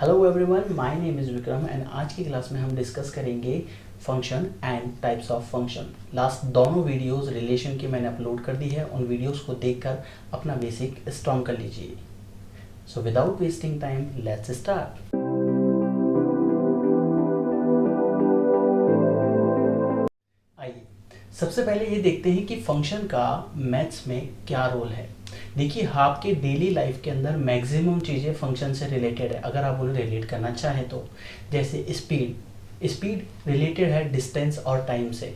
Hello everyone, my name is Vikram and आज की class में हम डिस्कस करेंगे function and types of function. Last दोनों वीडियोस रिलेशन की मैंने अपलोड कर दी है, उन वीडियोस को देखकर अपना बेसिक स्ट्रॉन्ग कर लीजिए। So without wasting time let's start. आइए सबसे पहले ये देखते हैं कि फंक्शन का मैथ्स में क्या रोल है। देखिए, आपके डेली लाइफ के अंदर मैक्सिमम चीज़ें फंक्शन से रिलेटेड है, अगर आप उन्हें रिलेट करना चाहें तो। जैसे स्पीड रिलेटेड है डिस्टेंस और टाइम से।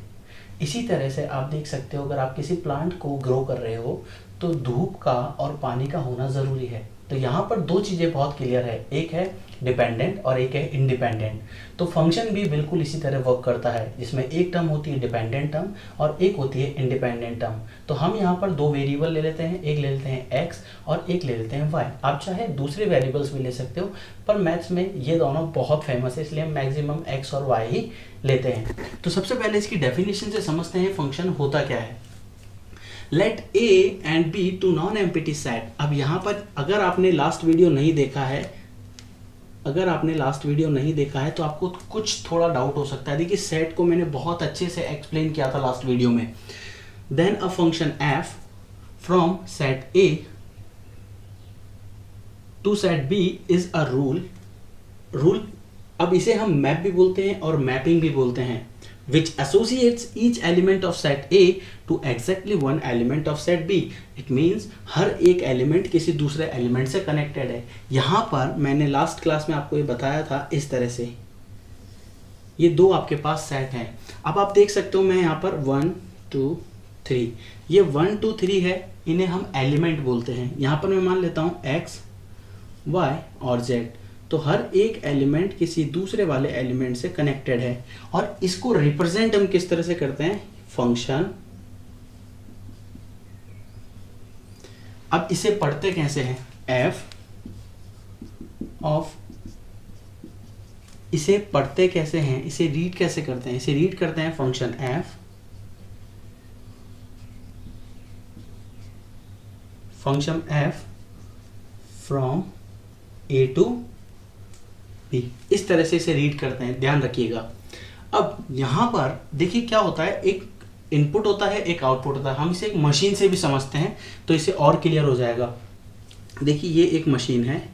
इसी तरह से आप देख सकते हो, अगर आप किसी प्लांट को ग्रो कर रहे हो तो धूप का और पानी का होना ज़रूरी है। तो यहाँ पर दो चीज़ें बहुत क्लियर है, एक है डिपेंडेंट और एक है इंडिपेंडेंट। तो फंक्शन भी बिल्कुल इसी तरह वर्क करता है, जिसमें एक टर्म होती है डिपेंडेंट टर्म और एक होती है इंडिपेंडेंट टर्म। तो हम यहाँ पर दो वेरिएबल ले लेते हैं, एक ले लेते हैं एक्स और एक ले लेते हैं वाई। आप चाहे दूसरे वेरिएबल्स भी ले सकते हो, पर मैथ्स में ये दोनों बहुत फेमस है, इसलिए हम मैक्सिमम एक्स और वाई ही लेते हैं। तो सबसे पहले इसकी डेफिनेशन से समझते हैं फंक्शन होता क्या है। Let A and B two non empty set. अब यहाँ पर अगर आपने लास्ट वीडियो नहीं देखा है, तो आपको कुछ थोड़ा डाउट हो सकता है। देखिए, सेट को मैंने बहुत अच्छे से एक्सप्लेन किया था लास्ट वीडियो में। Then a function f from set A to set B is a rule. अब इसे हम मैप भी बोलते हैं और मैपिंग भी बोलते हैं, which associates each element of set A to exactly one element of set B. It means हर एक एलिमेंट किसी दूसरे एलिमेंट से कनेक्टेड है। यहाँ पर मैंने लास्ट क्लास में आपको ये बताया था, इस तरह से ये दो आपके पास सेट हैं। अब आप देख सकते हो, मैं यहाँ पर 1 2 3, ये 1 2 3 है, इन्हें हम एलिमेंट बोलते हैं। यहाँ पर मैं मान लेता हूँ x y और z। तो हर एक एलिमेंट किसी दूसरे वाले एलिमेंट से कनेक्टेड है, और इसको रिप्रेजेंट हम किस तरह से करते हैं, फंक्शन। अब इसे पढ़ते कैसे हैं, f ऑफ, इसे पढ़ते कैसे हैं, इसे रीड कैसे करते हैं, इसे रीड करते हैं function f from a to B, इस तरह से इसे रीड करते हैं, ध्यान रखिएगा। अब यहाँ पर देखिए क्या होता है, एक इनपुट होता है, एक आउटपुट होता है। हम इसे एक मशीन से भी समझते हैं तो इसे और क्लियर हो जाएगा। देखिए, ये एक मशीन है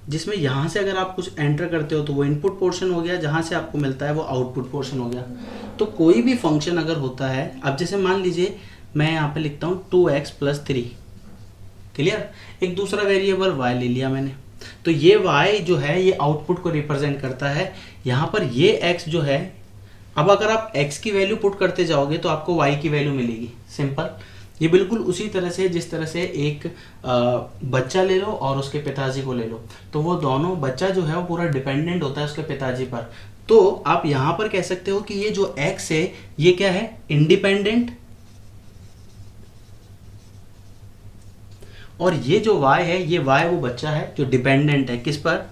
जिसमें यहाँ से अगर आप कुछ एंटर करते हो तो वो इनपुट पोर्शन हो गया, जहाँ से आपको मिलता है वो आउटपुट पोर्शन हो गया। तो कोई भी फंक्शन अगर होता है, अब जैसे मान लीजिए मैं यहाँ पे लिखता हूँ 2x + 3, क्लियर। एक दूसरा वेरिएबल y ले लिया मैंने, तो ये y जो है ये आउटपुट को रिप्रेजेंट करता है। यहाँ पर ये x जो है, अब अगर आप x की वैल्यू पुट करते जाओगे तो आपको y की वैल्यू मिलेगी, सिंपल। ये बिल्कुल उसी तरह से जिस तरह से एक बच्चा ले लो और उसके पिताजी को ले लो, तो वो दोनों, बच्चा जो है वो पूरा डिपेंडेंट होता है उसके पिताजी पर। तो आप यहाँ पर कह सकते हो कि ये जो x है ये क्या है, इंडिपेंडेंट, और ये जो y है, ये y वो बच्चा है जो डिपेंडेंट है, किस पर,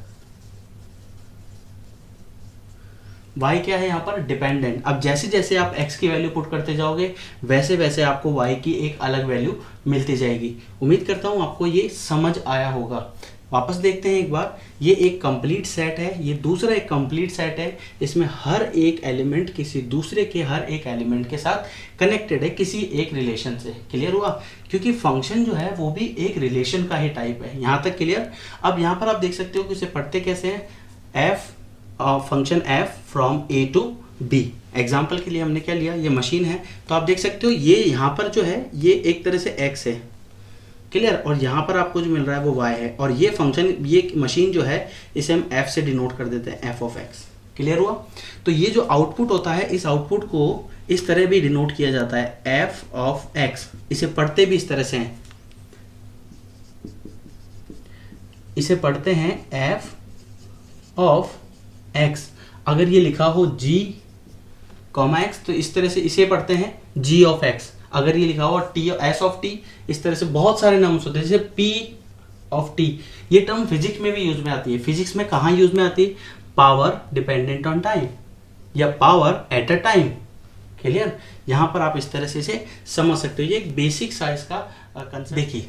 y क्या है यहाँ पर, डिपेंडेंट। अब जैसे जैसे आप x की वैल्यू पुट करते जाओगे वैसे वैसे आपको y की एक अलग वैल्यू मिलती जाएगी। उम्मीद करता हूँ आपको ये समझ आया होगा। वापस देखते हैं एक बार, ये एक कंप्लीट सेट है, ये दूसरा एक कंप्लीट सेट है। इसमें हर एक एलिमेंट किसी दूसरे के हर एक एलिमेंट के साथ कनेक्टेड है किसी एक रिलेशन से। क्लियर हुआ, क्योंकि फंक्शन जो है वो भी एक रिलेशन का ही टाइप है। यहाँ तक क्लियर। अब यहाँ पर आप देख सकते हो कि इसे पढ़ते कैसे हैं, function f from a to b। Example के लिए हमने क्या लिया, ये मशीन है, तो आप देख सकते हो ये यहाँ पर जो है ये एक तरह से x है, क्लियर, और यहाँ पर आपको जो मिल रहा है वो y है। और ये फंक्शन, ये मशीन जो है, इसे हम f से डिनोट कर देते हैं, f ऑफ x। क्लियर हुआ। तो ये जो आउटपुट होता है, इस आउटपुट को इस तरह भी डिनोट किया जाता है, f ऑफ x। इसे पढ़ते भी इस तरह से हैं, इसे पढ़ते हैं f ऑफ x। अगर ये लिखा हो g, x, तो इस तरह से इसे पढ़ते हैं g ऑफ x। अगर ये लिखा हो s ऑफ t, इस तरह से बहुत सारे नाम्स होते हैं, जैसे p ऑफ t। ये टर्म फिजिक्स में भी यूज में आती है। फिजिक्स में कहाँ यूज में आती है, पावर डिपेंडेंट ऑन टाइम या power at a time. Clear. यहाँ पर आप इस तरह से इसे समझ सकते हो। ये एक बेसिक साइज का कंसेप्ट। देखिए,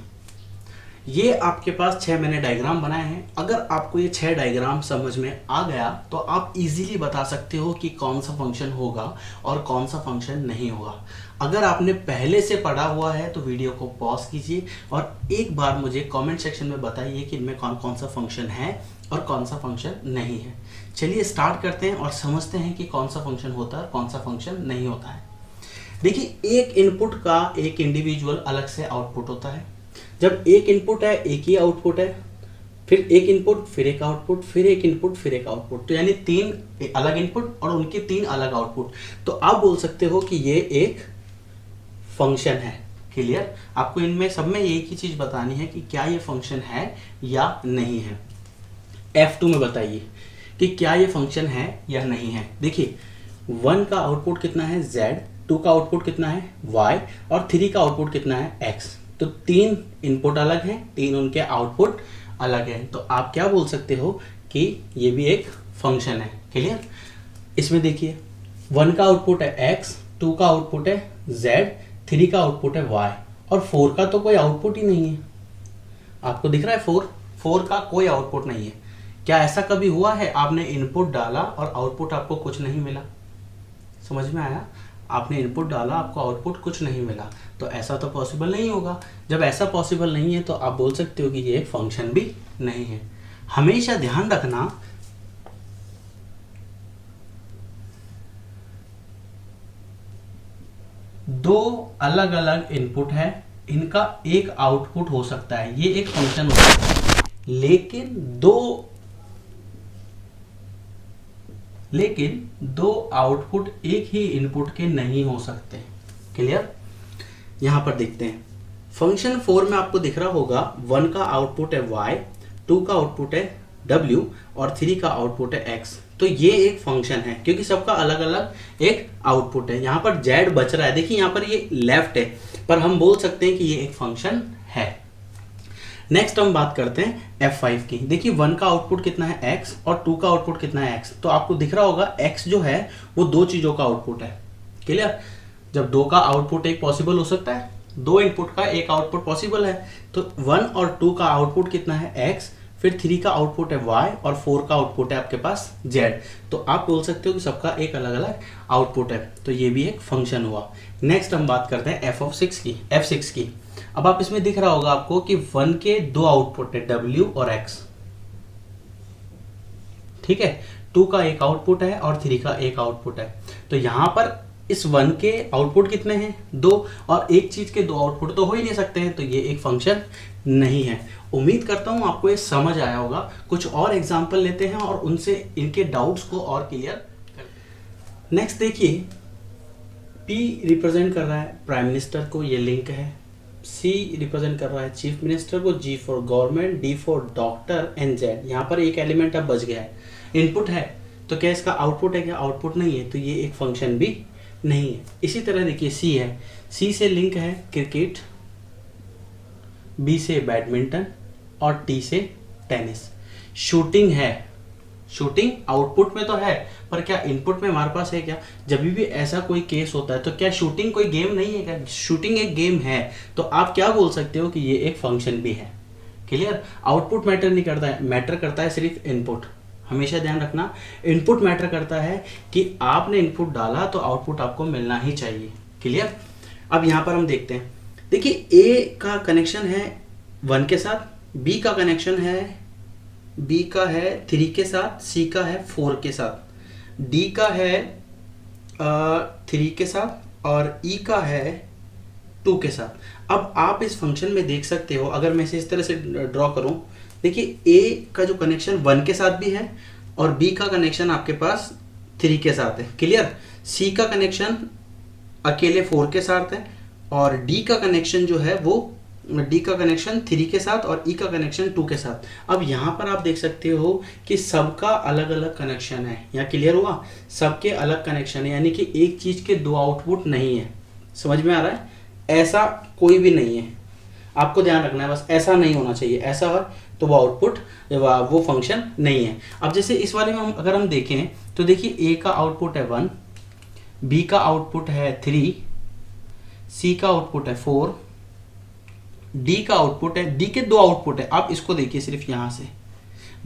ये आपके पास 6 मैंने डायग्राम बनाए हैं। अगर आपको ये 6 डायग्राम समझ में आ गया तो आप इजीली बता सकते हो कि कौन सा फंक्शन होगा और कौन सा फंक्शन नहीं होगा। अगर आपने पहले से पढ़ा हुआ है तो वीडियो को पॉज कीजिए और एक बार मुझे कमेंट सेक्शन में बताइए कि इनमें कौन कौन सा फंक्शन है और कौन सा फंक्शन नहीं है। चलिए स्टार्ट करते हैं और समझते हैं कि कौन सा फंक्शन होता है और कौन सा फंक्शन नहीं होता है। देखिए, एक इनपुट का एक इंडिविजुअल अलग से आउटपुट होता है। जब एक इनपुट है एक ही आउटपुट है, फिर एक इनपुट फिर एक आउटपुट, फिर एक इनपुट फिर एक आउटपुट, तो यानी 3 अलग इनपुट और उनके 3 अलग आउटपुट। तो आप बोल सकते हो कि ये एक फंक्शन है। क्लियर? आपको इनमें सब में एक ही चीज बतानी है कि क्या ये फंक्शन है या नहीं है। F2 में बताइए कि क्या ये फंक्शन है या नहीं है। देखिए, 1 का आउटपुट कितना है Z, 2 का आउटपुट कितना है Y और 3 का आउटपुट कितना है X। तो 3 इनपुट अलग हैं, 3 उनके आउटपुट अलग हैं। तो आप क्या बोल सकते हो कि ये भी एक फंक्शन है। क्लियर? इसमें देखिए, 1 का आउटपुट है X, 2 का आउटपुट है Z, 3 का आउटपुट है Y और 4 का तो कोई आउटपुट ही नहीं है। आपको दिख रहा है 4 का कोई आउटपुट नहीं है। क्या ऐसा कभी हुआ है आपने इनपुट डाला और आउटपुट आपको कुछ नहीं मिला? समझ में आया? आपने इनपुट डाला, आपको आउटपुट कुछ नहीं मिला, तो ऐसा तो पॉसिबल नहीं होगा। जब ऐसा पॉसिबल नहीं है तो आप बोल सकते हो कि ये एक फंक्शन भी नहीं है। हमेशा ध्यान रखना, दो अलग अलग इनपुट है, इनका एक आउटपुट हो सकता है, ये एक फंक्शन हो सकता है। लेकिन दो आउटपुट एक ही इनपुट के नहीं हो सकते। क्लियर? यहां पर देखते हैं फंक्शन 4 में आपको दिख रहा होगा 1 का आउटपुट है Y, 2 का आउटपुट है W और 3 का आउटपुट है X। तो ये एक फंक्शन है क्योंकि सबका अलग अलग एक आउटपुट है। यहाँ पर Z बच रहा है, देखिए यहाँ पर ये लेफ्ट है, पर हम बोल सकते हैं कि ये एक फंक्शन है। नेक्स्ट हम बात करते हैं F5 की। देखिए, 1 का आउटपुट कितना है X और 2 का आउटपुट कितना है X। तो आपको दिख रहा होगा X जो है वो 2 चीजों का आउटपुट है। क्लियर? जब 2 का आउटपुट एक पॉसिबल हो सकता है, 2 इनपुट का एक आउटपुट पॉसिबल है, तो 1 और 2 का आउटपुट कितना है X, फिर 3 का आउटपुट है Y और 4 का आउटपुट है आपके पास Z। तो आप बोल सकते हो कि सबका एक अलग अलग आउटपुट है, तो ये भी एक फंक्शन हुआ। नेक्स्ट हम बात करते हैं F6 की। अब आप इसमें दिख रहा होगा आपको कि 1 के 2 आउटपुट है W और X। ठीक है? 2 का एक आउटपुट है और 3 का एक आउटपुट है। तो यहां पर इस 1 के आउटपुट कितने हैं? 2, और एक चीज के 2 आउटपुट तो हो ही नहीं सकते हैं, तो ये एक फंक्शन नहीं है। उम्मीद करता हूं आपको ये समझ आया होगा। कुछ और एग्जांपल लेते हैं और उनसे इनके डाउट्स को और क्लियर करते हैं। नेक्स्ट देखिए, P रिप्रेजेंट कर रहा है प्राइम मिनिस्टर को, ये लिंक है। C रिप्रेजेंट कर रहा है चीफ मिनिस्टर को, G for government, D for doctor and Z। यहाँ पर एक एलिमेंट अब बच गया है, इनपुट है, तो क्या इसका आउटपुट है? क्या आउटपुट नहीं है, तो ये एक फंक्शन भी नहीं है। इसी तरह देखिए C है, C से लिंक है क्रिकेट, B से बैडमिंटन और T से टेनिस। शूटिंग है, शूटिंग आउटपुट में तो है, पर क्या इनपुट में हमारे पास है क्या? जब भी ऐसा कोई केस होता है तो क्या शूटिंग कोई गेम नहीं है क्या? शूटिंग एक गेम है, तो आप क्या बोल सकते हो कि ये एक फंक्शन भी है। क्लियर? आउटपुट मैटर नहीं करता है, मैटर करता है सिर्फ इनपुट। हमेशा ध्यान रखना, इनपुट मैटर करता है कि आपने इनपुट डाला तो आउटपुट आपको मिलना ही चाहिए। क्लियर? अब यहाँ पर हम देखते हैं, देखिए A का कनेक्शन है 1 के साथ, B का कनेक्शन है 3 के साथ, C का है 4 के साथ, D का है 3 के साथ और E का है 2 के साथ। अब आप इस फंक्शन में देख सकते हो, अगर मैं इस तरह से ड्रॉ करूं, देखिए A का जो कनेक्शन 1 के साथ भी है और B का कनेक्शन आपके पास 3 के साथ है। क्लियर? C का कनेक्शन अकेले 4 के साथ है और D का कनेक्शन जो है वो D का कनेक्शन 3 के साथ और E का कनेक्शन 2 के साथ। अब यहाँ पर आप देख सकते हो कि सबका अलग अलग कनेक्शन है। यहाँ क्लियर हुआ? सबके अलग कनेक्शन है, यानी कि एक चीज के 2 आउटपुट नहीं है। समझ में आ रहा है? ऐसा कोई भी नहीं है, आपको ध्यान रखना है, बस ऐसा नहीं होना चाहिए। ऐसा हो तो वो आउटपुट, वो फंक्शन नहीं है। अब जैसे इस वाले में अगर हम देखें तो देखिए A का आउटपुट है 1, B का आउटपुट है 3, C का आउटपुट है 4, डी का आउटपुट है, डी के दो आउटपुट है, आप इसको देखिए सिर्फ यहां से,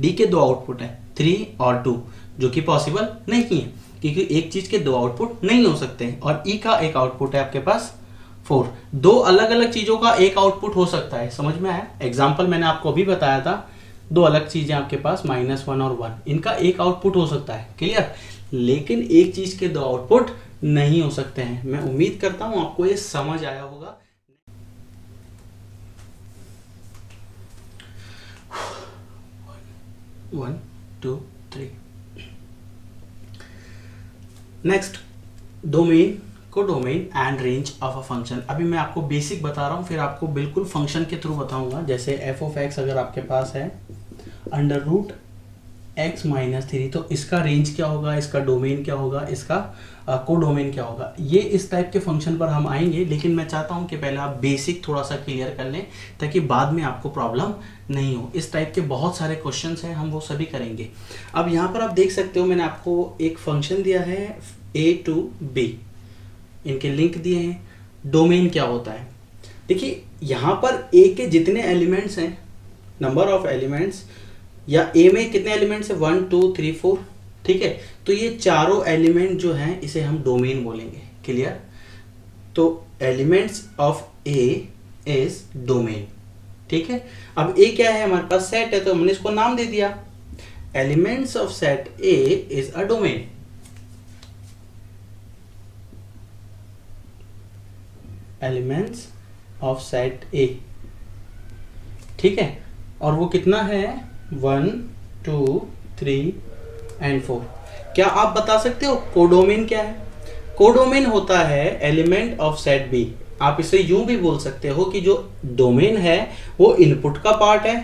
डी के दो आउटपुट है 3 और 2, जो कि पॉसिबल नहीं है क्योंकि एक चीज के दो आउटपुट नहीं हो सकते हैं। और ई का एक आउटपुट है आपके पास 4, दो अलग अलग चीजों का एक आउटपुट हो सकता है, समझ में आया? एग्जाम्पल मैंने आपको अभी बताया था, दो अलग चीजें आपके पास -1 और 1, इनका एक आउटपुट हो सकता है, क्लियर? लेकिन एक चीज के दो आउटपुट नहीं हो सकते हैं। मैं उम्मीद करता हूं आपको ये समझ आया होगा। One two three. Next, domain, codomain and range of a function. अभी मैं आपको बेसिक बता रहा हूँ, फिर आपको बिल्कुल फंक्शन के थ्रू बताऊंगा। जैसे एफ ऑफ एक्स अगर आपके पास है √x-3, तो इसका रेंज क्या होगा, इसका डोमेन क्या होगा, इसका कोडोमेन क्या होगा। ये इस टाइप के फंक्शन पर हम आएंगे, लेकिन मैं चाहता हूं कि पहले आप बेसिक थोड़ा सा क्लियर कर लें ताकि बाद में आपको प्रॉब्लम नहीं हो। इस टाइप के बहुत सारे क्वेश्चंस हैं, हम वो सभी करेंगे। अब यहाँ पर आप देख सकते हो, मैंने आपको एक फंक्शन दिया है a to b, इनके लिंक दिए हैं। डोमेन क्या होता है, देखिए यहाँ पर a के जितने एलिमेंट्स हैं, नंबर ऑफ एलिमेंट्स, या a में कितने एलिमेंट्स है 1 2 3 4, ठीक है? तो ये चारों एलिमेंट जो हैं इसे हम डोमेन बोलेंगे, क्लियर? तो elements of a is domain, ठीक है? अब a क्या है, हमारे पास सेट है, तो हमने इसको नाम दे दिया, elements of set a is a domain. Elements of set A, ठीक है? और वो कितना है 1 2 3 एंड 4। क्या आप बता सकते हो कोडोमेन क्या है? कोडोमेन होता है एलिमेंट ऑफ सेट B। आप इसे यूं भी बोल सकते हो कि जो डोमेन है वो इनपुट का पार्ट है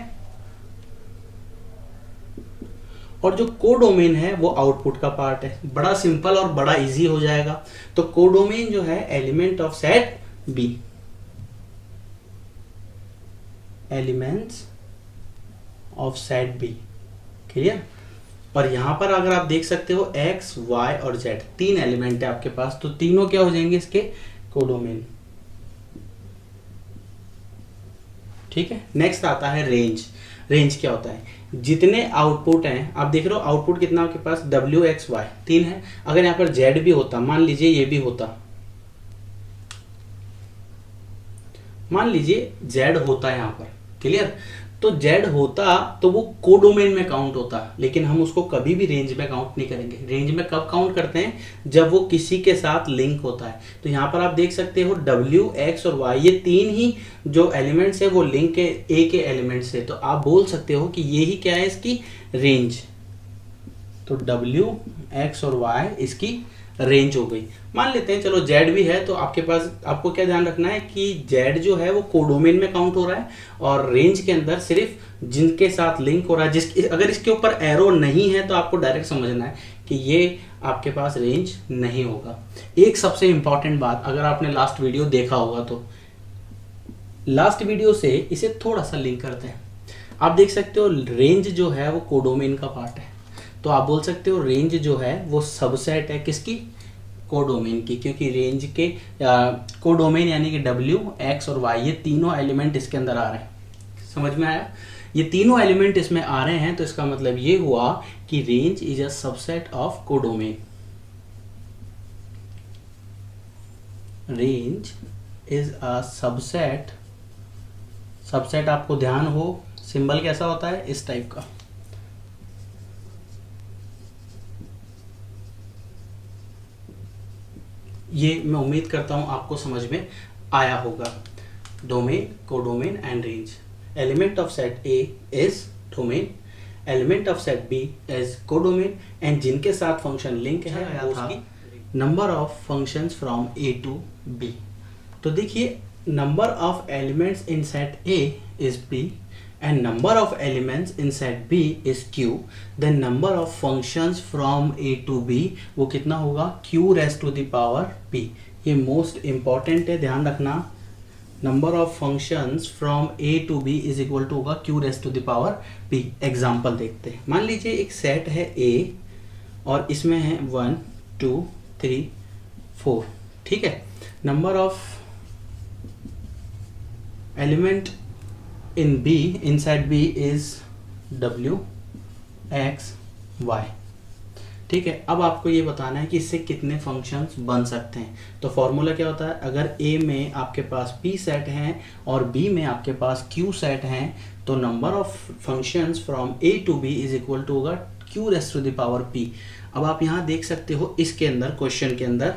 और जो कोडोमेन है वो आउटपुट का पार्ट है। बड़ा सिंपल और बड़ा इजी हो जाएगा। तो कोडोमेन जो है element of set B, elements of set B, clear? और यहां पर अगर आप देख सकते हो x, y और z, तीन एलिमेंट है आपके पास, तो तीनों क्या हो जाएंगे इसके कोडोमेन, ठीक है? नेक्स्ट आता है रेंज। रेंज क्या होता है, जितने आउटपुट हैं, आप देख रहे हो आउटपुट कितना आपके पास w x y, तीन है। अगर यहाँ पर z भी होता, मान लीजिए ये भी होता, मान लीजिए z होता है यहाँ पर, क्लियर? तो z होता तो वो कोडोमेन में काउंट होता, लेकिन हम उसको कभी भी रेंज में काउंट नहीं करेंगे। रेंज में कब काउंट करते हैं, जब वो किसी के साथ लिंक होता है। तो यहाँ पर आप देख सकते हो w, x और y, ये तीन ही जो एलिमेंट्स है वो लिंक के a के एलिमेंट्स है। तो आप बोल सकते हो कि ये ही क्या है इसकी रेंज। तो w, x और y इसकी रेंज हो गई। मान लेते हैं चलो z भी है, तो आपके पास आपको क्या ध्यान रखना है कि z जो है वो कोडोमेन में काउंट हो रहा है और रेंज के अंदर सिर्फ जिनके साथ लिंक हो रहा है, अगर इसके ऊपर एरो नहीं है तो आपको डायरेक्ट समझना है कि ये आपके पास रेंज नहीं होगा। एक सबसे इंपॉर्टेंट बात, अगर आपने लास्ट वीडियो देखा होगा तो लास्ट वीडियो से इसे थोड़ा सा लिंक करते हैं। आप देख सकते हो रेंज जो है वो कोडोमेन का पार्ट है, तो आप बोल सकते हो रेंज जो है वो सबसेट है किसकी, कोडोमेन की, क्योंकि रेंज के कोडोमेन यानी कि w, x और y, ये तीनों एलिमेंट इसके अंदर आ रहे हैं। समझ में आया? ये तीनों एलिमेंट इसमें आ रहे हैं, तो इसका मतलब ये हुआ कि range is a subset of codomain. Range is a subset, subset आपको ध्यान हो सिंबल कैसा होता है, इस टाइप का। ये मैं उम्मीद करता हूं आपको समझ में आया होगा। Domain, codomain and range. Element of set A is domain, element of set B is codomain, and जिनके साथ फंक्शन लिंक है वो उसकी number of functions from A to B। तो देखिए number of elements in set A is P and number of elements in set B is Q, then number of functions from A to B वो कितना होगा, Q raised to the power P। ये most important है, ध्यान रखना। Number of functions from A to B is equal to होगा Q raised to the power P। एग्जाम्पल देखते हैं। मान लीजिए एक सेट है A और इसमें है 1 2 3 4, ठीक है? Number of element in B, inside B is W X Y. ठीक है, अब आपको ये बताना है कि इससे कितने फंक्शंस बन सकते हैं। तो फॉर्मूला क्या होता है, अगर ए में आपके पास पी सेट हैं और बी में आपके पास क्यू सेट हैं, तो number of functions from A to B is equal to होगा Q raised to the power P. अब आप यहाँ देख सकते हो इसके अंदर, क्वेश्चन के अंदर,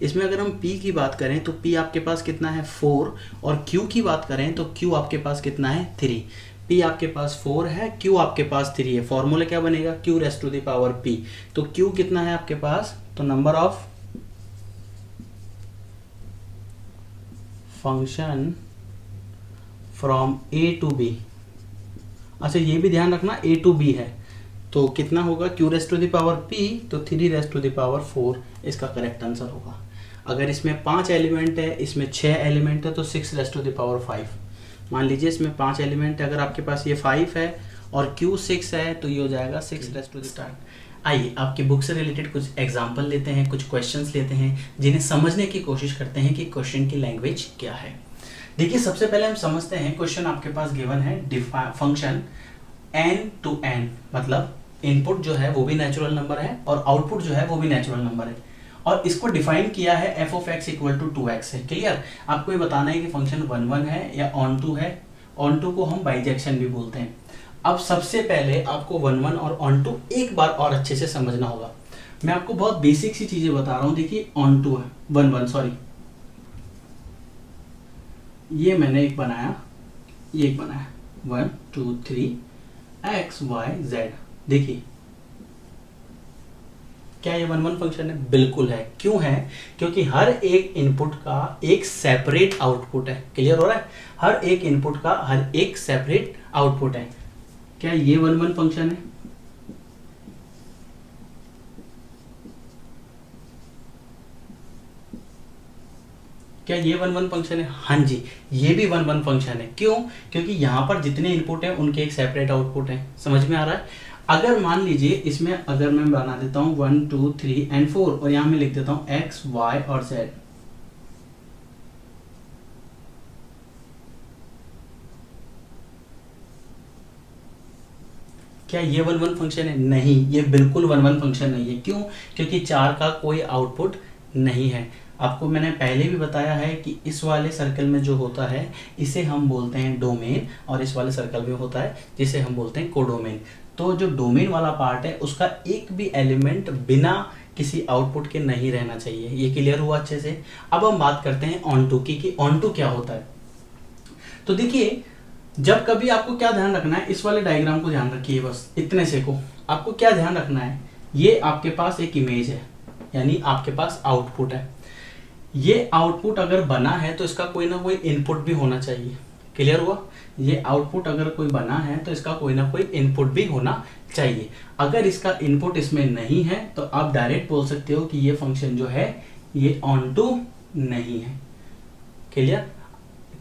इसमें अगर हम p की बात करें तो p आपके पास कितना है 4, और q की बात करें तो q आपके पास कितना है 3। p आपके पास 4 है, q आपके पास 3 है। फॉर्मूला क्या बनेगा, q raised to the power p। तो q कितना है आपके पास, तो number of function from a to b, अच्छा ये भी ध्यान रखना a टू b है, तो कितना होगा q raised to the power p, तो 3 रेस्ट टू द पावर 4 इसका करेक्ट आंसर होगा। अगर इसमें 5 एलिमेंट है, इसमें 6 एलिमेंट है, तो 6 रेस्ट टू द पावर 5। मान लीजिए इसमें 5 एलिमेंट है, अगर आपके पास ये 5 है और q 6 है, तो ये हो जाएगा 6 रेस्ट टू द स्टार्ट। आइए आपकी बुक से रिलेटेड कुछ एग्जाम्पल लेते हैं, कुछ क्वेश्चंस लेते हैं, जिन्हें समझने की कोशिश करते हैं कि क्वेश्चन की लैंग्वेज क्या है। देखिए सबसे पहले हम समझते हैं, क्वेश्चन आपके पास गिवन है फंक्शन n टू n, मतलब इनपुट जो है वो भी नेचुरल नंबर है और आउटपुट जो है वो भी नेचुरल नंबर है, और इसको डिफाइन किया है f of x equal to 2x है। क्लियर, आपको ये बताना है कि फंक्शन 1 1 है या ऑन टू है। ऑन टू को हम बाइजेक्शन भी बोलते हैं। अब सबसे पहले आपको 1 1 और ऑन टू एक बार और अच्छे से समझना होगा। मैं आपको बहुत बेसिक सी चीजें बता रहा हूं। देखिए ऑन टू है 1 1, सॉरी ये मैंने एक बनाया, ये एक बनाया 1 2 3 x y z। देखिए क्या ये 1 1 फंक्शन है, बिल्कुल है। क्यों है, क्योंकि हर एक इनपुट का एक सेपरेट आउटपुट है। क्लियर हो रहा है, हर एक इनपुट का हर एक सेपरेट आउटपुट है। क्या ये 1 1 फंक्शन है, क्या ये 1 1 फंक्शन है, हाँ जी ये भी 1 1 फंक्शन है। क्यों, क्योंकि यहाँ पर जितने इनपुट है उनके एक सेपरेट आउटपुट है। समझ में आ रहा है। अगर मान लीजिए इसमें अगर मैं बना देता हूँ 1 2 3 एंड 4 और यहाँ मैं लिख देता हूँ x y और z, क्या ये 1 1 फंक्शन है, नहीं ये बिल्कुल 1 1 फंक्शन नहीं है। क्यों, क्योंकि 4 का कोई आउटपुट नहीं है। आपको मैंने पहले भी बताया है कि इस वाले सर्कल में जो होता है इसे हम बोलते हैं डोमेन, और इस वाले सर्कल में होता है जिसे हम बोलते हैं कोडोमेन। तो जो डोमेन वाला पार्ट है उसका एक भी एलिमेंट बिना किसी आउटपुट के नहीं रहना चाहिए। ये क्लियर हुआ अच्छे से। अब हम बात करते हैं ऑन टू की, कि ऑन टू क्या होता है। तो देखिए जब कभी आपको क्या ध्यान रखना है, इस वाले डायग्राम को ध्यान रखिए, बस इतने से को आपको क्या ध्यान रखना है, ये आपके पास एक इमेज है, यानी आपके पास आउटपुट है। ये आउटपुट अगर बना है तो इसका कोई ना कोई इनपुट भी होना चाहिए। क्लियर हुआ, ये आउटपुट अगर कोई बना है तो इसका कोई ना कोई इनपुट भी होना चाहिए। अगर इसका इनपुट इसमें नहीं है तो आप डायरेक्ट बोल सकते हो कि ये फंक्शन जो है ये ऑन टू नहीं है। क्लियर,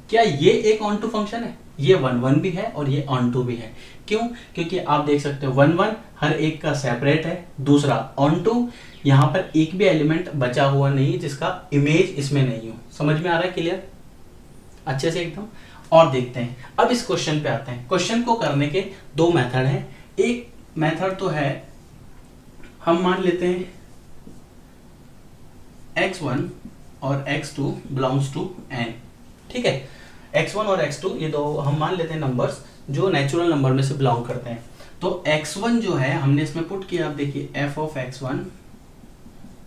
क्या ये एक ऑन टू फंक्शन है, ये 1 1 भी है और ये ऑन टू भी है। क्यों, क्योंकि आप देख सकते हो 1 1 हर एक का सेपरेट है, दूसरा ऑन टू यहाँ पर एक भी एलिमेंट बचा हुआ नहीं जिसका इमेज इसमें नहीं हो। समझ में आ रहा है, क्लियर अच्छे से एकदम। और देखते हैं, अब इस क्वेश्चन पे आते हैं। क्वेश्चन को करने के दो मेथड हैं। एक मेथड तो है, हम मान लेते हैं x1 और x2 बिलोंग्स टू n। ठीक है, x1 और x2 ये दो हम मान लेते हैं नंबर्स जो नेचुरल नंबर में से बिलोंग करते हैं। तो x1 जो है हमने इसमें पुट किया, आप देखिए f of x1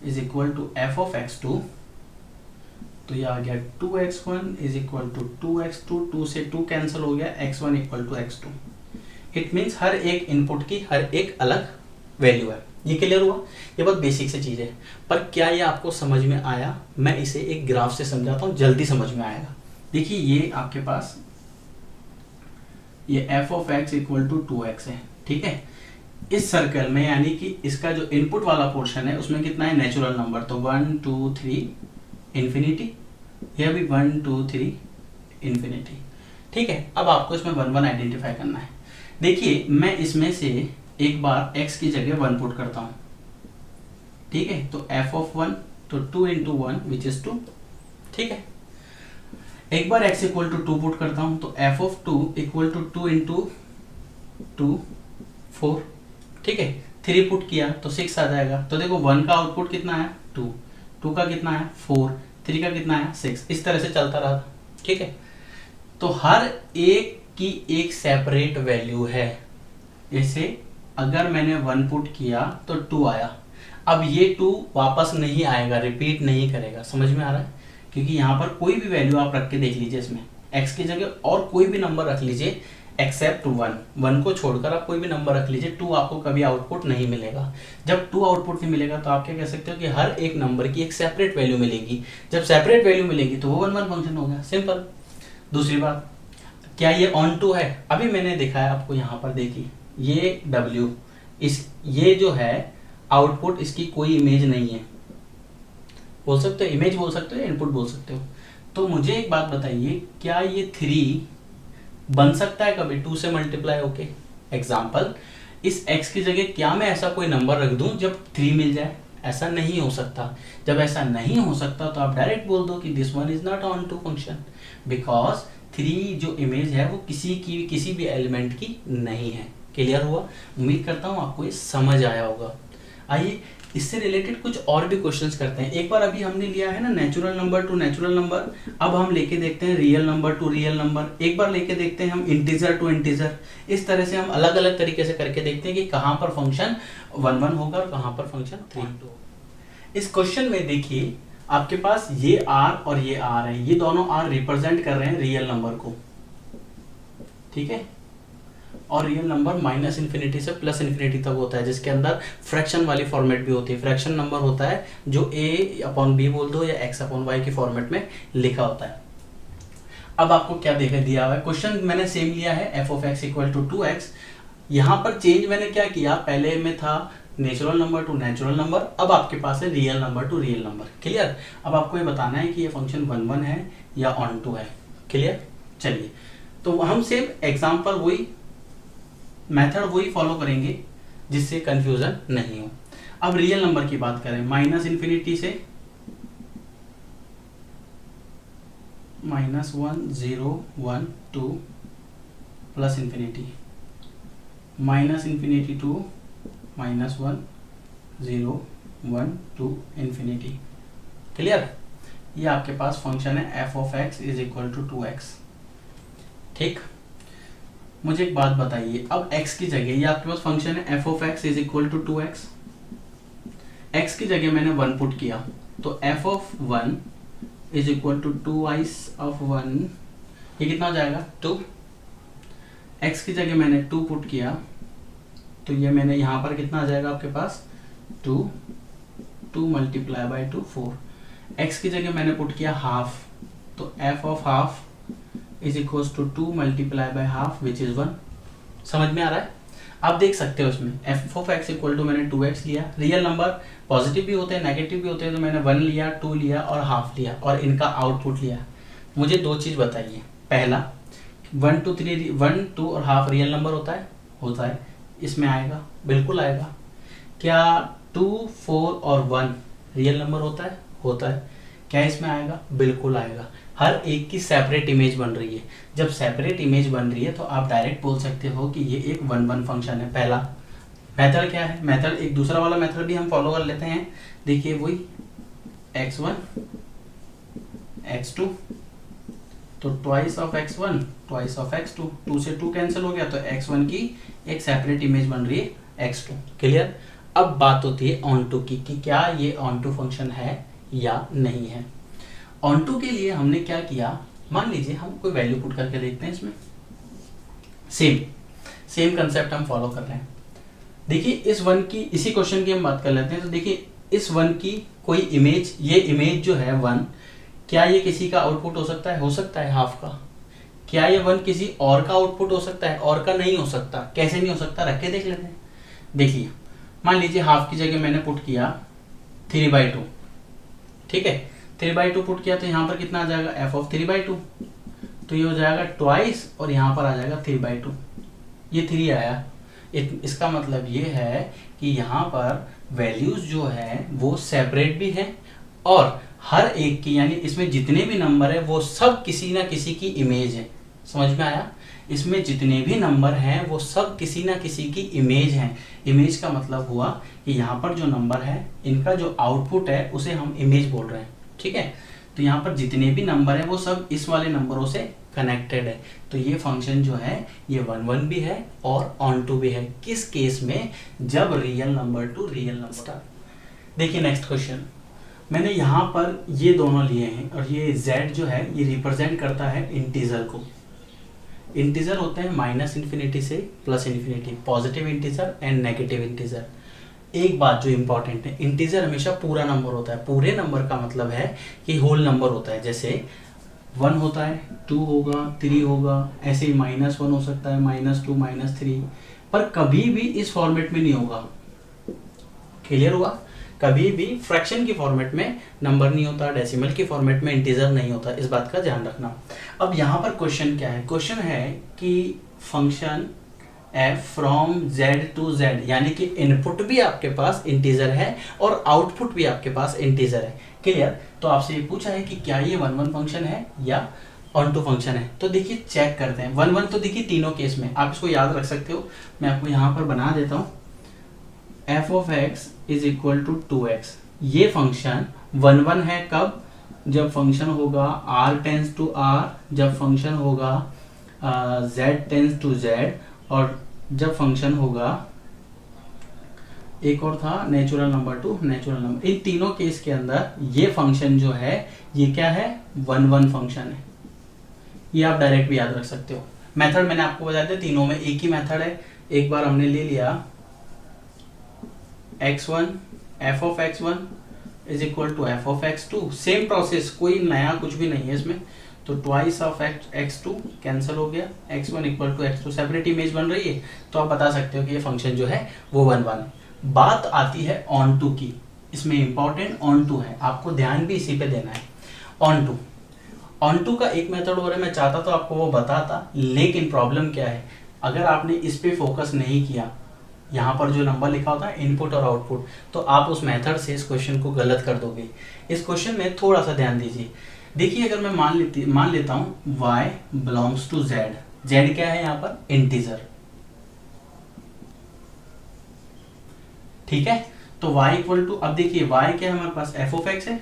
is equal to f of x2, तो ये आ गया 2x1 is equal to 2x2, 2 से 2 कैंसिल हो गया, x1 equal to x2। It means हर एक इनपुट की हर एक अलग वैल्यू है। ये क्लियर हुआ, ये बहुत बेसिक से चीज है। पर क्या ये आपको समझ में आया, मैं इसे एक ग्राफ से समझाता हूँ, जल्दी समझ में आएगा। देखिए ये आपके पास ये f of x equal to 2x है। ठीक है, इस सर्कल में यानी कि इसका जो इनपुट वाला पोर्शन है उसमें कितना है नेचुरल नंबर, तो 1 2 3 इन्फिनिटी, यह भी 1 2 3 इन्फिनिटी। ठीक है, अब आपको इसमें 1 1 आइडेंटिफाई करना है। देखिए मैं इसमें से एक बार x की जगह 1 पुट करता हूं। ठीक है, तो f ऑफ 1 तो 2 इंटू 1 विच इज 2। ठीक है, एक बार x इक्वल टू 2 पुट करता हूं तो f of 2 equal to 2 into 2 4, ठीक है। 3 पुट किया तो 6 आ जाएगा। तो देखो 1 का आउटपुट कितना है 2, 2 का कितना है 4, 3 का कितना है 6, इस तरह से चलता रहा, ठीक है। तो हर एक की एक सेपरेट वैल्यू है। जैसे अगर मैंने 1 पुट किया तो 2 आया, अब ये 2 वापस नहीं आएगा, रिपीट नहीं करेगा, समझ में आ रहा है? क्योंकि यहाँ पर कोई भी वैल्यू आप रख के देख लीजिए, इसमें x की जगह और कोई भी नंबर रख लीजिए एक्सेप्ट 1 को छोड़कर आप कोई भी नंबर रख लीजिए, 2 आपको कभी आउटपुट नहीं मिलेगा। जब 2 आउटपुट नहीं मिलेगा तो आप क्या कह सकते हो कि हर एक नंबर की एक सेपरेट वैल्यू मिलेगी। जब सेपरेट वैल्यू मिलेगी तो वो 1 फंक्शन हो गया, सिंपल। दूसरी बात, क्या ये ऑन टू है? अभी मैंने दिखाया आपको, यहाँ पर देखिए ये W, ये जो है आउटपुट, इसकी कोई इमेज नहीं है। बोल सकते हो इमेज बोल सकते हो, इनपुट बोल सकते हो। तो मुझे एक बात बताइए, क्या ये 3 बन सकता है कभी 2 से मल्टीप्लाई होके? एग्जाम्पल, इस x की जगह क्या मैं ऐसा कोई नंबर रख दूं जब 3 मिल जाए? ऐसा नहीं हो सकता। जब ऐसा नहीं हो सकता तो आप डायरेक्ट बोल दो कि this one is not onto function, because 3 जो इमेज है वो किसी भी एलिमेंट की नहीं है। क्लियर हुआ? उम्मीद करता हूँ आपको ये समझ आया होगा। आइए इससे रिलेटेड कुछ और भी क्वेश्चंस करते हैं। एक बार अभी हमने लिया है ना natural number to natural number, अब हम लेके देखते हैं real number two real number. एक बार लेके देखते हैं हम इंटीजर टू इंटीजर। इस तरह से हम अलग अलग तरीके से करके देखते हैं कि कहाँ पर फंक्शन 1 1 होगा और कहाँ पर फंक्शन 3 2। इस क्वेश्चन में देखिए आपके पास ये r और ये r है, ये दोनों r रिप्रेजेंट कर रहे हैं रियल नंबर को, ठीक है। और रियल नंबर माइनस इन्फिनिटी से प्लस इन्फिनिटी तक होता है, जिसके अंदर फ्रैक्शन वाली फॉर्मेट भी होती है। फ्रैक्शन नंबर होता है जो a अपॉन b बोल दो या x अपॉन y की फॉर्मेट में लिखा होता है। अब आपको क्या देखा दिया हुआ है, क्वेश्चन मैंने सेम लिया है f of x equal to 2x। यहाँ पर चेंज मैंने क्या किया, पहले में था natural number to natural number, अब आपके पास है real number two real number. Clear? अब आपको ये बताना है कि ये फंक्शन 1 1 है या ऑन टू है। क्लियर? चलिए, तो हम सेम एग्जाम्पल वही मेथड वही फॉलो करेंगे जिससे कंफ्यूजन नहीं हो। अब रियल नंबर की बात करें, माइनस इन्फिनिटी से -1 0 1 2 plus infinity, minus infinity to -1 0 1 2 infinity. Clear? ये आपके पास फंक्शन है f of x is equal to 2x। ठीक, मुझे एक बात बताइए, अब x की जगह ये आपके पास फंक्शन है f of x is equal to 2x। x की जगह मैंने 1 पुट किया तो f of 1 is equal to 2i of 1, ये कितना हो जाएगा 2। x की जगह मैंने 2 पुट किया तो ये मैंने यहाँ पर कितना आ जाएगा आपके पास 2 मल्टीप्लाई बाई 2 4। x की जगह मैंने पुट किया हाफ, तो f of half is equal to 2 multiply by half which is 1। समझ में आ रहा है? आप देख सकते हो इसमें f of x equal to मैंने 2x लिया। रियल नंबर पॉजिटिव भी होते हैं नेगेटिव भी होते हैं, तो मैंने 1 लिया 2 लिया और हाफ लिया और इनका आउटपुट लिया। मुझे 2 चीज़ बताइए, पहला 1 2 3 1 2 और हाफ रियल नंबर होता है? होता है। इसमें आएगा? बिल्कुल आएगा। क्या 2 4 और 1 रियल नंबर होता है? होता है। क्या इसमें आएगा? बिल्कुल आएगा। हर एक की सेपरेट इमेज बन रही है। जब सेपरेट इमेज बन रही है तो आप डायरेक्ट बोल सकते हो कि ये एक 1 1 फंक्शन है। पहला मेथड क्या है? मेथड एक दूसरा वाला मेथड भी हम फॉलो कर लेते हैं। देखिए वही x1 x2 तो twice of x1 twice of x2, 2 से 2 कैंसिल हो गया तो x1 की एक सेपरेट इमेज बन रही है x2। क्लियर? अब बात होती है ऑन टू की कि क्या ये ऑन टू फंक्शन है या नहीं है। ऑन टू के लिए हमने क्या किया, मान लीजिए हम कोई वैल्यू पुट करके देखते हैं इसमें। सेम कंसेप्ट हम फॉलो कर रहे हैं। देखिए इस 1 की, इसी क्वेश्चन की हम बात कर लेते हैं। तो देखिए इस 1 की कोई इमेज, ये इमेज जो है 1, क्या ये किसी का आउटपुट हो सकता है? हो सकता है हाफ का। क्या ये 1 किसी और का आउटपुट हो सकता है? और का नहीं हो सकता। कैसे नहीं हो सकता? रख के देख लेते हैं। देखिए मान लीजिए हाफ की जगह मैंने पुट किया 3/2, ठीक है। 3/2 पुट किया तो यहाँ पर कितना आ जाएगा f ऑफ 3/2, तो ये हो जाएगा ट्वाइस और यहाँ पर आ जाएगा 3/2, ये 3 आया। इसका मतलब ये है कि यहाँ पर वैल्यूज जो है वो सेपरेट भी है और हर एक की, यानी इसमें जितने भी नंबर है वो सब किसी ना किसी की इमेज है। समझ में आया? इसमें जितने भी नंबर हैं वो सब किसी ना किसी की इमेज हैं। इमेज का मतलब हुआ कि यहाँ पर जो नंबर है इनका जो आउटपुट है उसे हम इमेज बोल रहे हैं। ठीक है, तो यहाँ पर जितने भी नंबर है वो सब इस वाले नंबरों से कनेक्टेड है। तो ये फंक्शन जो है ये 1 1 भी है और ऑन टू भी है। किस केस में? जब real number two real number. देखिए नेक्स्ट क्वेश्चन, मैंने यहाँ पर ये दोनों लिए हैं और ये z जो है ये रिप्रेजेंट करता है इंटीजर को। इंटीजर होते हैं माइनस इन्फिनिटी से plus infinity, positive integer and negative integer. एक बात जो इंपॉर्टेंट है, इंटीजर हमेशा पूरा नंबर होता है। पूरे नंबर का मतलब है कि होल नंबर होता है। जैसे 1 होता है, 2 होगा, 3 होगा, ऐसे ही -1 हो सकता है, -2, -3, पर कभी भी इस फॉर्मेट में नहीं होगा। क्लियर हुआ? कभी भी फ्रैक्शन की फॉर्मेट में नंबर नहीं होता, डेसिमल की फॉर्मेट में इंटीजर नहीं होता। इस बात का ध्यान रखना। अब यहाँ पर क्वेश्चन क्या है? क्वेश्चन है कि function f from z to z, यानी कि इनपुट भी आपके पास इंटीजर है और आउटपुट भी आपके पास इंटीजर है। क्लियर? तो आपसे ये पूछा है कि क्या ये 1 1 फंक्शन है या ऑन टू फंक्शन है। तो देखिए चेक करते हैं। 1 1 तो देखिए तीनों केस में आप इसको याद रख सकते हो। मैं आपको यहाँ पर बना देता हूँ। f of x is equal to 2x। ये फंक्शन 1 1 है कब? जब फंक्शन होगा r टेंस टू r, जब फंक्शन होगा z टेंस टू z, और जब फंक्शन होगा एक और था natural number to natural number. इन तीनों केस के अंदर ये फंक्शन जो है ये क्या है? 1 1 फंक्शन है। ये आप डायरेक्ट भी याद रख सकते हो। मेथड मैंने आपको बताया था, तीनों में एक ही मेथड है। एक बार हमने ले लिया x1 f of x1 is equal to f of x2। Same process, कोई नया कुछ भी नहीं है इसमें। तो ट्वाइस ऑफ x2 कैंसिल हो गया, x1 equal to x2, separate image बन रही है। तो आप बता सकते हो कि ये फंक्शन जो है वो 1 1 है। बात आती है ऑन टू की। इसमें इंपॉर्टेंट ऑन टू है, आपको ध्यान भी इसी पे देना है। ऑन टू का एक मेथड और है, मैं चाहता तो आपको वो बताता, लेकिन प्रॉब्लम क्या है, अगर आपने इस पे फोकस नहीं किया, यहाँ पर जो नंबर लिखा होता है इनपुट और आउटपुट, तो आप उस मेथड से इस क्वेश्चन को गलत कर दोगे। इस क्वेश्चन में थोड़ा सा ध्यान दीजिए। देखिए अगर मैं मान लेता हूँ y belongs to z। z क्या है यहाँ पर? इंटीजर। ठीक है, तो y इक्वल टू, अब देखिए y क्या है हमारे पास? f of x है।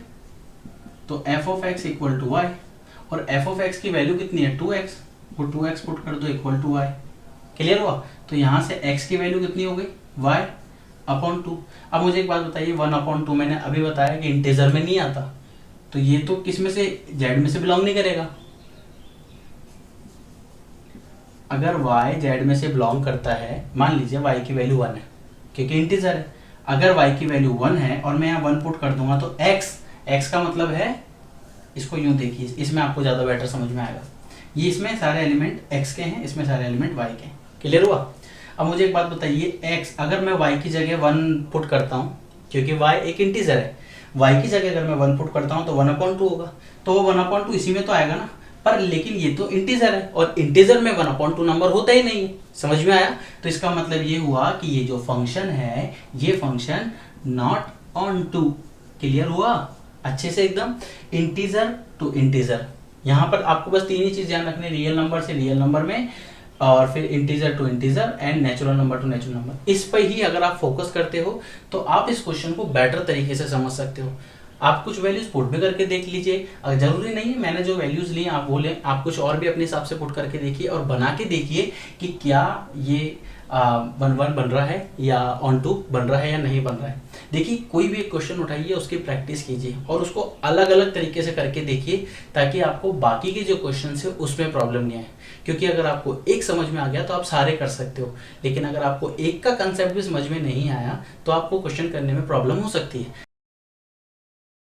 तो f of x equal to y, और f of x की वैल्यू कितनी है? 2x। वो 2x पुट कर दो इक्वल टू y। क्लियर हुआ? तो यहाँ से x की वैल्यू कितनी हो गई? y upon 2। अब मुझे एक बात बताइए, 1 अपॉन 2 मैंने अभी बताया कि इंटीजर में नहीं आता, तो ये तो किस में से? z में से बिलोंग नहीं करेगा। अगर y z में से बिलोंग करता है, मान लीजिए y की वैल्यू 1 है क्योंकि इंटीजर है। अगर y की वैल्यू 1 है और मैं यहाँ 1 पुट कर दूंगा तो x का मतलब है, इसको यूं देखिए, इसमें आपको ज़्यादा बेटर समझ में आएगा। ये इसमें सारे एलिमेंट x के हैं, इसमें सारे एलिमेंट y के हैं। क्लियर हुआ? अब मुझे एक बात बताइए, x अगर मैं y की जगह 1 पुट करता हूँ, क्योंकि y एक इंटीजर है, y की जगह अगर मैं 1 पुट करता हूँ तो 1/2 होगा, तो वो 1/2 इसी में तो आएगा ना। पर लेकिन ये तो इंटीजर है और इंटीजर में 1/2 नंबर होता ही नहीं है। समझ में आया? तो इसका मतलब ये हुआ कि ये जो फंक्शन है ये function not onto. Clear हुआ? अच्छे से एकदम, इंटीजर टू इंटीजर। यहाँ पर आपको बस तीन ही चीज ध्यान रखनी, रियल नंबर से रियल नंबर में, और फिर integer to integer and natural number to natural number. इस पर ही अगर आप फोकस करते हो तो आप इस क्वेश्चन को बेटर तरीके से समझ सकते हो। आप कुछ वैल्यूज पुट भी करके देख लीजिए, अगर जरूरी नहीं है मैंने जो वैल्यूज ली आप वो लें, आप कुछ और भी अपने हिसाब से पुट करके देखिए और बना के देखिए कि क्या ये 1 1 बन रहा है या ऑन टू बन रहा है या नहीं बन रहा है। देखिए कोई भी एक क्वेश्चन उठाइए, उसकी प्रैक्टिस कीजिए और उसको अलग अलग तरीके से करके देखिए, ताकि आपको बाकी के जो क्वेश्चन है उसमें प्रॉब्लम नहीं आए। क्योंकि अगर आपको एक समझ में आ गया तो आप सारे कर सकते हो, लेकिन अगर आपको एक का कंसेप्ट भी समझ में नहीं आया तो आपको क्वेश्चन करने में प्रॉब्लम हो सकती है।